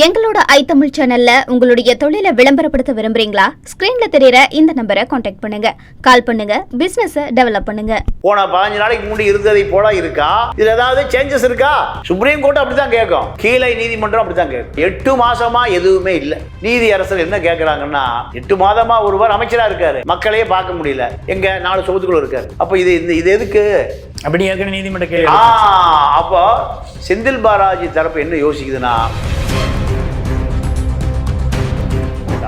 எங்களோட ஐ தமிழ் சேனல்ல உங்களுடைய தொழிலை விளம்பரப்படுத்த விரும்புறீங்களா? ஸ்கிரீன்ல தெரியற இந்த நம்பரை காண்டாக்ட் பண்ணுங்க, கால் பண்ணுங்க, பிசினஸ் டெவலப் பண்ணுங்க. போன 15 நாளைக்கு முன்னாடி இருந்ததை போல இருக்கா? இதுல ஏதாவது சேஞ்சஸ் இருக்கா? சுப்ரீம் கோர்ட் அப்படித்தான் கேட்கும், கீழே நீதிமன்றம் அப்படித்தான் கேட்கும். 8 மாசமா எதுவுமே இல்ல. நீதி அரசர் என்ன கேட்கறாங்கன்னா, 8 மாதமா ஒருவர் அமைச்சரா இருக்காரு, மக்களையே பார்க்க முடியல, எங்க 4 சொத்துக்குள்ள இருக்காரு. அப்ப இது எதுக்கு அப்படி ஏற்கனவே நீதிமன்ற கேள்வி. அப்போ செந்தில் பாலாஜி தரப்பு என்ன யோசிக்குதுன்னா,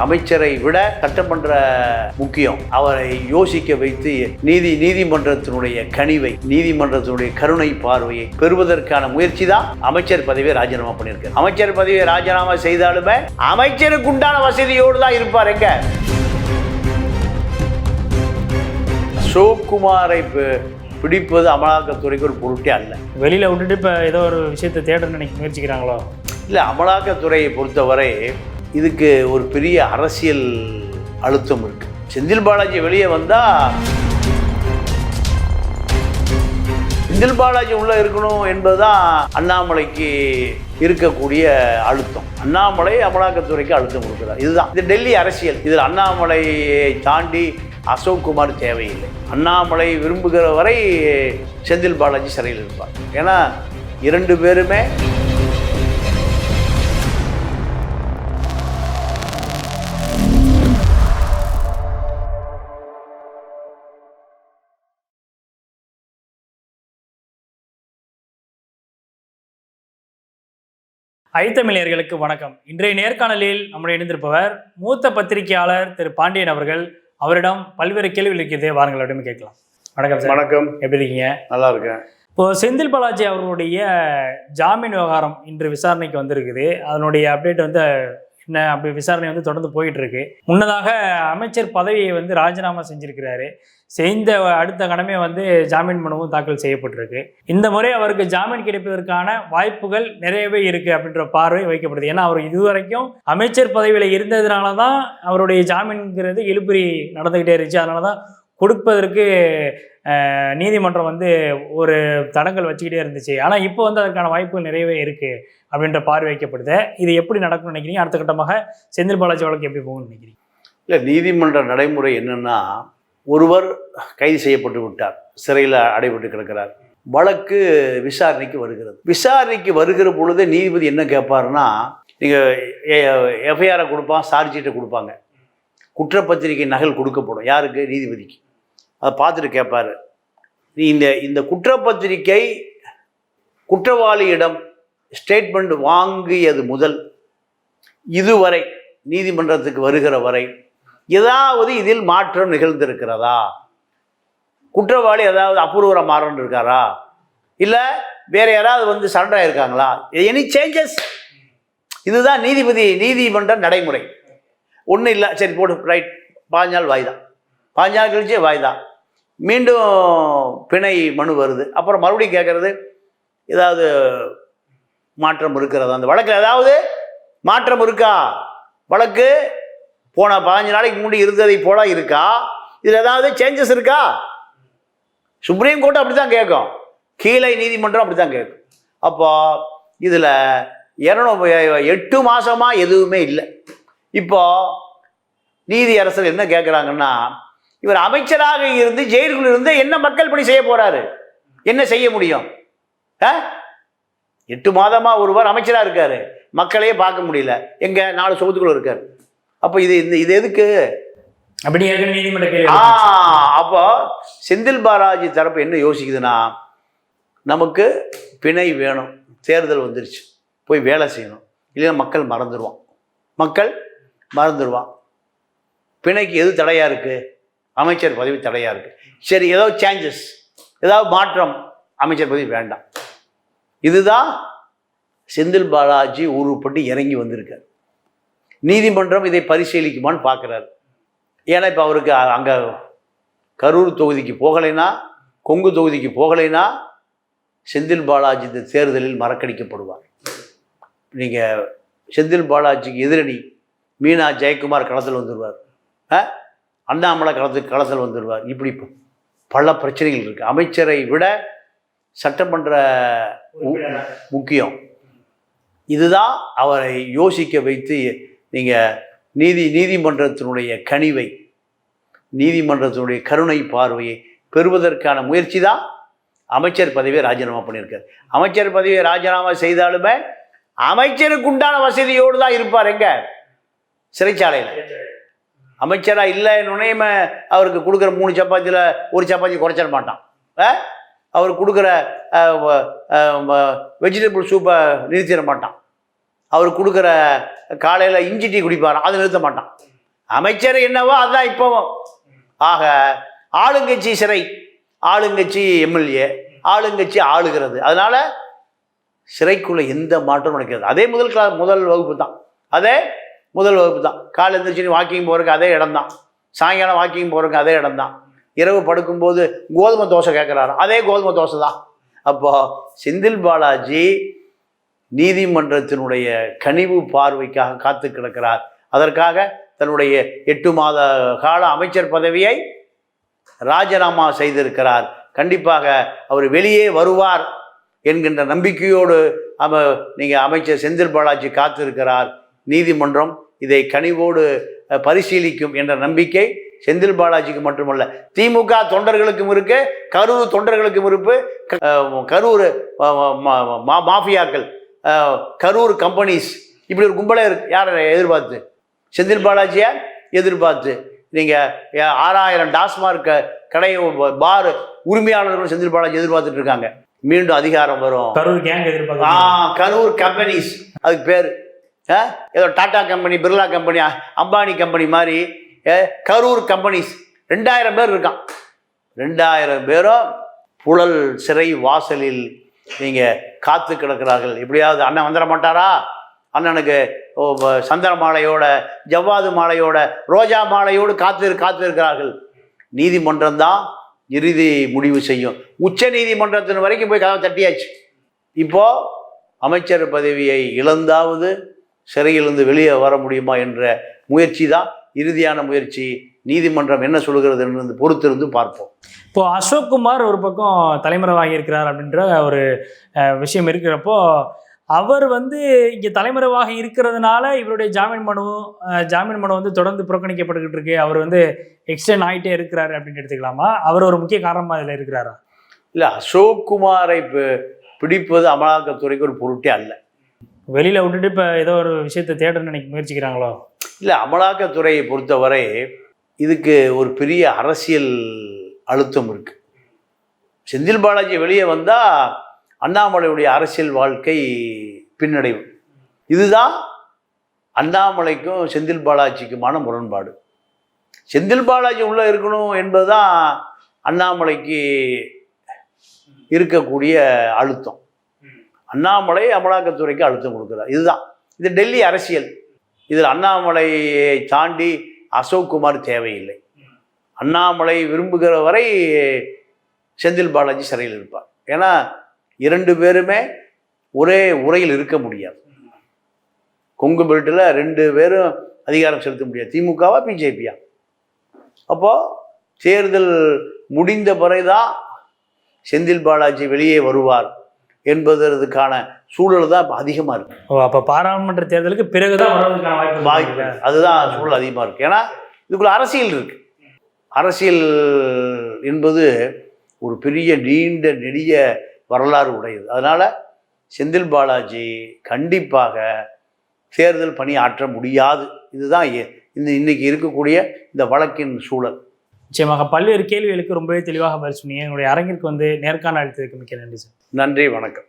அமைச்சரை விட சட்டமன்ற முக்கியம். அவரை யோசிக்க வைத்து நீதிமன்றத்தினுடைய கனிவை, நீதிமன்றத்தினுடைய கருணை பார்வையை பெறுவதற்கான முயற்சி தான் அமைச்சர் பதவியை ராஜினாமா பண்ணியிருக்காரு. அமைச்சர் பதவியை ராஜினாமா செய்தாலுமே அமைச்சருக்கு உண்டான வசதியோடு தான் இருப்பார். எங்க சிவகுமாரை பிடிப்பது அமலாக்கத்துறைக்கு ஒரு பொருட்டே அல்ல. வெளியில விட்டுட்டு இப்ப ஏதோ ஒரு விஷயத்தை தேட முயற்சிக்கிறாங்களோ? இல்ல, அமலாக்கத்துறையை பொறுத்தவரை இதுக்கு ஒரு பெரிய அரசியல் அழுத்தம் இருக்கு. செந்தில் பாலாஜி வெளியே வந்தா செந்தில் பாலாஜி உள்ள இருக்கணும் என்பதுதான் அண்ணாமலைக்கு இருக்கக்கூடிய அழுத்தம். அண்ணாமலை அமலாக்கத்துறைக்கு அழுத்தம் கொடுக்கிறார். இதுதான் இது டெல்லி அரசியல். இதில் அண்ணாமலையை தாண்டி அசோக்குமார் தேவையில்லை. அண்ணாமலை விரும்புகிற வரை செந்தில் பாலாஜி சிறையில் இருப்பார். ஏன்னா 2 பேருமே ஐத்தமிழர்களுக்கு வணக்கம். இன்றைய நேர்காணலில் நம்முடைய இணைந்திருப்பவர் மூத்த பத்திரிகையாளர் திரு பாண்டியன் அவர்கள். அவரிடம் பல்வேறு கேள்விகள் இருக்கிறது, வாருங்கள் அவரிடம் கேட்கலாம். வணக்கம் சார். வணக்கம். எப்படி இருக்கீங்க? நல்லா இருக்கேன். இப்போ செந்தில் பாலாஜி அவர்களுடைய ஜாமீன் விவகாரம் இன்று விசாரணைக்கு வந்திருக்குது. அதனுடைய அப்டேட் என்ன, அப்படி விசாரணை தொடர்ந்து போயிட்டு இருக்கு. முன்னதாக அமைச்சர் பதவியை ராஜினாமா செஞ்சிருக்கிறாரு. செய்த அடுத்த கணமே ஜாமீன் மனுவும் தாக்கல் செய்யப்பட்டிருக்கு. இந்த முறை அவருக்கு ஜாமீன் கிடைப்பதற்கான வாய்ப்புகள் நிறையவே இருக்கு அப்படின்ற பார்வை வைக்கப்படுது. ஏன்னா அவர் இதுவரைக்கும் அமைச்சர் பதவியில இருந்ததுனால தான் அவருடைய ஜாமீன்ங்கிறது இழுபறி நடந்துகிட்டே இருந்துச்சு. அதனாலதான் கொடுப்பதற்கு நீதிமன்றம் ஒரு தடங்கல் வச்சுக்கிட்டே இருந்துச்சு. ஆனால் இப்போ அதற்கான வாய்ப்புகள் நிறையவே இருக்கு அப்படின்ற பார்வை வைக்கப்படுது. இது எப்படி நடக்கும்னு நினைக்கிறீங்க? அடுத்த கட்டமாக செந்தில் பாலாஜி வழக்கு எப்படி போகும்னு நினைக்கிறீங்க? இல்லை, நீதிமன்ற நடைமுறை என்னன்னா, ஒருவர் கைது செய்யப்பட்டு விட்டார், சிறையில் அடைபட்டு கிடக்கிறார், வழக்கு விசாரணைக்கு வருகிறது. விசாரணைக்கு வருகிற பொழுது நீதிபதி என்ன கேட்பாருன்னா, நீங்கள் எஃப்ஐஆரை கொடுப்பான், சார்ஜ் ஷீட்டை கொடுப்பாங்க, குற்றப்பத்திரிகை நகல் கொடுக்கப்படும். யாருக்கு? நீதிபதிக்கு. அதை பார்த்துட்டு கேட்பாரு, நீ இந்த குற்றப்பத்திரிகை குற்றவாளியிடம் ஸ்டேட்மெண்ட் வாங்கியது முதல் இதுவரை நீதிமன்றத்துக்கு வருகிற வரை ஏதாவது இதில் மாற்றம் நிகழ்ந்திருக்கிறதா? குற்றவாளி ஏதாவது அபூர்வ மாறன் இருக்காரா? இல்லை வேற யாராவது சரண்டர் ஆயிருக்காங்களா? Any changes? இதுதான் நீதிமன்ற நடைமுறை. ஒன்றும் இல்லை, சரி போடு, ரைட், 15 நாள் வாய்தா, 15 நாள் கழிச்சே வாய்தா, மீண்டும் பிணை மனு வருது. அப்புறம் மறுபடியும் கேட்கறது, ஏதாவது மாற்றம் இருக்கிறதா? அந்த வழக்கில் ஏதாவது மாற்றம் இருக்கா? வழக்கு போன 15 நாளைக்கு முன்னாடி இருந்ததை போல இருக்கா? இதில் ஏதாவது சேஞ்சஸ் இருக்கா? சுப்ரீம் கோர்ட் அப்படித்தான் கேட்கும், கீழே நீதிமன்றம் அப்படித்தான் கேட்கும். அப்போ இதில் 8 மாசமா எதுவுமே இல்லை. இப்போ நீதி அரசர் என்ன கேட்குறாங்கன்னா, இவர் அமைச்சராக இருந்து ஜெயிலுக்குள்ள இருந்து என்ன மக்கள் பணி செய்ய போறாரு? என்ன செய்ய முடியும்? 8 மாதமா ஒருவர் அமைச்சரா இருக்காரு, மக்களையே பார்க்க முடியல, எங்க 4 சொத்துக்குள்ள இருக்காரு. அப்போ இது எதுக்கு? அப்படி நீதிமன்ற கேள்வி. அப்போ செந்தில் பாலாஜி தரப்பு என்ன யோசிக்குதுன்னா, நமக்கு பிணை வேணும், தேர்தல் வந்துருச்சு, போய் வேலை செய்யணும், இல்லைன்னா மக்கள் மறந்துடுவான். பிணைக்கு எது தடையா இருக்கு? அமைச்சர் பதவி தடையா இருக்கு. சரி, ஏதாவது சேஞ்சஸ், ஏதாவது மாற்றம், அமைச்சர் பதவி வேண்டாம். இதுதான் செந்தில் பாலாஜி உருப்பட்டு இறங்கி வந்திருக்கார். நீதிமன்றம் இதை பரிசீலிக்குமான்னு பார்க்குறாரு. ஏன்னா இப்போ அவருக்கு அங்கே கரூர் தொகுதிக்கு போகலைன்னா, கொங்கு தொகுதிக்கு போகலைன்னா செந்தில் பாலாஜி இந்த தேர்தலில் மறக்கடிக்கப்படுவார். நீங்கள் செந்தில் பாலாஜிக்கு எதிரணி மீனா ஜெயக்குமார் களத்தில் வந்துடுவார், அண்ணாமலை களத்தில் வந்துடுவார். இப்படி பல பிரச்சனைகள் இருக்குது. அமைச்சரை விட சட்டமன்ற முக்கியம். இதுதான் அவரை யோசிக்க வைத்து நீங்கள் நீதிமன்றத்தினுடைய கனிவை, நீதிமன்றத்தினுடைய கருணை பார்வையை பெறுவதற்கான முயற்சி தான் அமைச்சர் பதவியை ராஜினாமா பண்ணியிருக்கார். அமைச்சர் பதவியை ராஜினாமா செய்தாலுமே அமைச்சருக்கு உண்டான வசதியோடு தான் இருப்பார். எங்க? சிறைச்சாலையில். அமைச்சராக இல்லைன்னு அவருக்கு கொடுக்குற 3 சப்பாத்தியில் 1 சப்பாத்தி குறைச்சிட மாட்டான். அவர் கொடுக்குற வெஜிடபிள் சூப்பை நிறுத்திட மாட்டான். அவர் கொடுக்குற காலையில் இஞ்சி டீ குடிப்பார், அதை நிறுத்த மாட்டான். அமைச்சர் என்னவோ அதுதான் இப்போவும். ஆக ஆளுங்கட்சி சிறை, ஆளுங்கட்சி எம்எல்ஏ, ஆளுங்கட்சி ஆளுகிறது. அதனால் சிறைக்குள்ளே எந்த மாற்றம் நடக்கிறது. அதே முதல் வகுப்பு தான். முதல் வகுப்பு தான். காலை எழுந்திரிச்சு வாக்கிங் போகிறதுக்கு அதே இடம் தான். சாயங்காலம் வாக்கிங் போகிறதுக்கு அதே இடம் தான். இரவு படுக்கும்போது கோதுமை தோசை கேட்குறாரு, அதே கோதுமை தோசை தான். அப்போது செந்தில் பாலாஜி நீதிமன்றத்தினுடைய கனிவு பார்வைக்காக காத்து கிடக்கிறார். அதற்காக தன்னுடைய 8 மாத கால அமைச்சர் பதவியை ராஜினாமா செய்திருக்கிறார். கண்டிப்பாக அவர் வெளியே வருவார் என்கின்ற நம்பிக்கையோடு நீங்கள் அமைச்சர் செந்தில் பாலாஜி காத்திருக்கிறார். நீதிமன்றம் இதை கனிவோடு பரிசீலிக்கும் என்ற நம்பிக்கை செந்தில் பாலாஜிக்கு மட்டுமல்ல, திமுக தொண்டர்களுக்கும் இருக்கு, கரூர் தொண்டர்களுக்கும் இருக்கு. கரூர் மாஃபியாக்கள், கரூர் கம்பெனிஸ், இப்படி ஒரு கும்பலே இருக்கு. யாரை எதிர்பார்த்து? செந்தில் பாலாஜியை எதிர்பார்த்து. நீங்கள் 6000 டாஸ்மார்க் கடை பார் உரிமையாளர்களும் செந்தில் பாலாஜி எதிர்பார்த்துட்டு இருக்காங்க. மீண்டும் அதிகாரம் வரும். கரூர் கேங் எதிர்பார்க்க. கரூர் கம்பெனிஸ், அதுக்கு பேர் ஏதோ Tata company, Birla company, Ambani company மாதிரி கரூர் கம்பெனிஸ் 2000 பேர் இருக்கான். 2000 பேரும் புழல் சிறை வாசலில் நீங்கள் காத்து கிடக்கிறார்கள். எப்படியாவது அண்ணன் வந்துட மாட்டாரா? அண்ணனுக்கு சந்தன மாலையோட, ஜவ்வாது மாலையோட, ரோஜா மாலையோடு காத்திருக்கிறார்கள். நீதிமன்றம் தான் இறுதி முடிவு செய்யும். உச்ச நீதிமன்றத்தின் வரைக்கும் போய் கதவை தட்டியாச்சு. இப்போ அமைச்சர் பதவியை இழந்தாவது சிறையிலிருந்து வெளியே வர முடியுமா என்ற முயற்சி தான் இறுதியான முயற்சி. நீதிமன்றம் என்ன சொல்கிறது என்று பொறுத்திருந்து பார்ப்போம். இப்போ அசோக் குமார் ஒரு பக்கம் தலைமறைவாகி இருக்கிறார் அப்படின்ற ஒரு விஷயம் இருக்கிறப்போ, அவர் இங்கே தலைமறைவாக இருக்கிறதுனால இவருடைய ஜாமீன் மனு தொடர்ந்து புறக்கணிக்கப்பட்டுக்கிட்டு இருக்கு. அவர் எக்ஸ்டெண்ட் ஆகிட்டே இருக்கிறாரு அப்படின்னு எடுத்துக்கலாமா? அவர் ஒரு முக்கிய காரணமாக இதில் இருக்கிறாரா? இல்லை, அசோக் குமாரை பிடிப்பது அமலாக்கத்துறைக்கு ஒரு பொருட்டே அல்ல. வெளியில் விட்டுட்டு இப்போ ஏதோ ஒரு விஷயத்தை தேடணும்னு முயற்சிக்கிறாங்களோ? இல்லை, அமலாக்கத்துறையை பொறுத்தவரை இதுக்கு ஒரு பெரிய அரசியல் அழுத்தம் இருக்கு. செந்தில் பாலாஜி வெளியே வந்தால் அண்ணாமலையுடைய அரசியல் வாழ்க்கை பின்னடைவு. இதுதான் அண்ணாமலைக்கும் செந்தில் பாலாஜிக்குமான முரண்பாடு. செந்தில் பாலாஜி உள்ளே இருக்கணும் என்பதுதான் அண்ணாமலைக்கு இருக்கக்கூடிய அழுத்தம். அண்ணாமலை அமலாக்கத்துறைக்கு அழுத்தம் கொடுக்குறார். இது டெல்லி அரசியல். இதில் அண்ணாமலையை தாண்டி அசோக் குமார் தேவையில்லை. அண்ணாமலை விரும்புகிற வரை செந்தில் பாலாஜி சிறையில் இருப்பார். ஏன்னா 2 பேருமே ஒரே உரையில் இருக்க முடியாது. கொங்கு பெல்ட்டில் 2 பேரும் அதிகாரம் செலுத்த முடியாது. திமுகவா பிஜேபியா? அப்போது தேர்தல் முடிந்த பிறகுதான் செந்தில் பாலாஜி வெளியே வருவார் என்பதற்கான சூழல் தான் இப்போ அதிகமாக இருக்குது. அப்போ பாராளுமன்ற தேர்தலுக்கு பிறகுதான் வாய்ப்பு, அதுதான் சூழல் அதிகமாக இருக்குது. ஏன்னா இதுக்குள்ள அரசியல் இருக்குது. அரசியல் என்பது ஒரு பெரிய நீண்ட நெடிய வரலாறு உடையது. அதனால் செந்தில் பாலாஜி கண்டிப்பாக தேர்தல் பணி ஆற்ற முடியாது. இதுதான் இன்னைக்கு இருக்கக்கூடிய இந்த வழக்கின் சூழல். நிச்சயமாக பல்வேறு கேள்விகளுக்கு ரொம்பவே தெளிவாக பதில் சொன்னீங்க. என்னுடைய அரங்கிற்கு நேர்காணல் அளித்ததுக்கு மிக்க நன்றி சார். நன்றி, வணக்கம்.